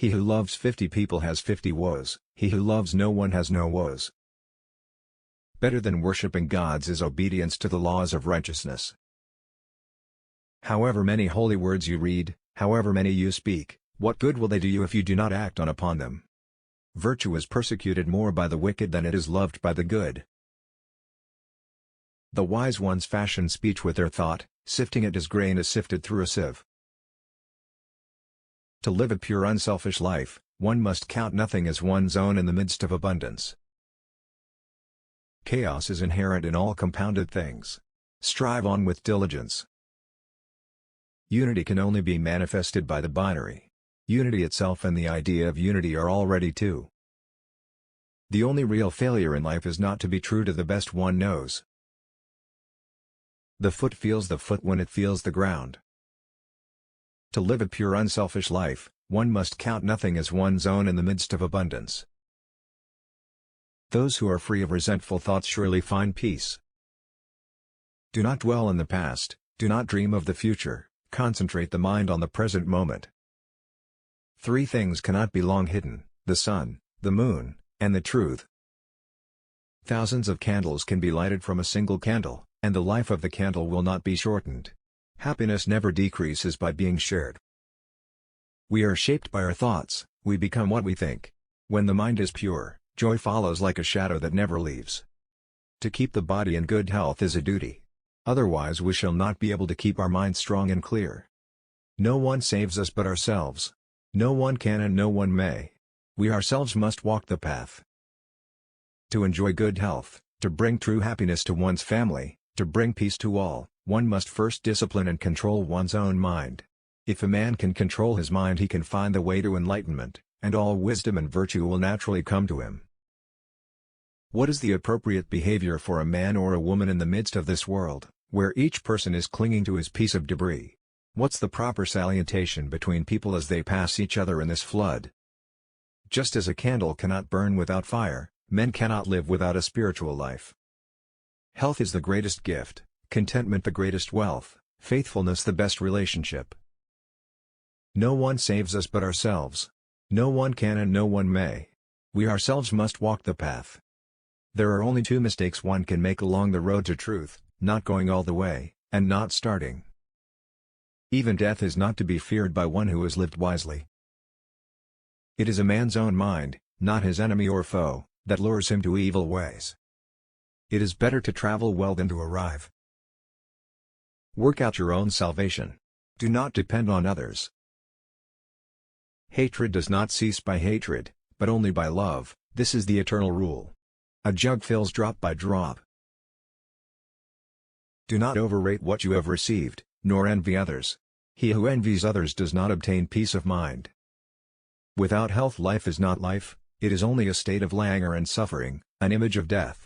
He who loves 50 people has 50 woes, he who loves no one has no woes. Better than worshipping gods is obedience to the laws of righteousness. However many holy words you read, however many you speak, what good will they do you if you do not act on upon them? Virtue is persecuted more by the wicked than it is loved by the good. The wise ones fashion speech with their thought, sifting it as grain is sifted through a sieve. To live a pure unselfish life, one must count nothing as one's own in the midst of abundance. Chaos is inherent in all compounded things. Strive on with diligence. Unity can only be manifested by the binary. Unity itself and the idea of unity are already two. The only real failure in life is not to be true to the best one knows. The foot feels the foot when it feels the ground. To live a pure unselfish life, one must count nothing as one's own in the midst of abundance. Those who are free of resentful thoughts surely find peace. Do not dwell in the past, do not dream of the future, concentrate the mind on the present moment. Three things cannot be long hidden: the sun, the moon, and the truth. Thousands of candles can be lighted from a single candle, and the life of the candle will not be shortened. Happiness never decreases by being shared. We are shaped by our thoughts, we become what we think. When the mind is pure, joy follows like a shadow that never leaves. To keep the body in good health is a duty. Otherwise we shall not be able to keep our mind strong and clear. No one saves us but ourselves. No one can and no one may. We ourselves must walk the path. To enjoy good health, to bring true happiness to one's family, to bring peace to all, one must first discipline and control one's own mind. If a man can control his mind, he can find the way to enlightenment, and all wisdom and virtue will naturally come to him. What is the appropriate behavior for a man or a woman in the midst of this world, where each person is clinging to his piece of debris? What's the proper salutation between people as they pass each other in this flood? Just as a candle cannot burn without fire, men cannot live without a spiritual life. Health is the greatest gift, contentment the greatest wealth, faithfulness the best relationship. No one saves us but ourselves. No one can and no one may. We ourselves must walk the path. There are only two mistakes one can make along the road to truth: not going all the way, and not starting. Even death is not to be feared by one who has lived wisely. It is a man's own mind, not his enemy or foe, that lures him to evil ways. It is better to travel well than to arrive. Work out your own salvation. Do not depend on others. Hatred does not cease by hatred, but only by love. This is the eternal rule. A jug fills drop by drop. Do not overrate what you have received, nor envy others. He who envies others does not obtain peace of mind. Without health, life is not life, it is only a state of languor and suffering, an image of death.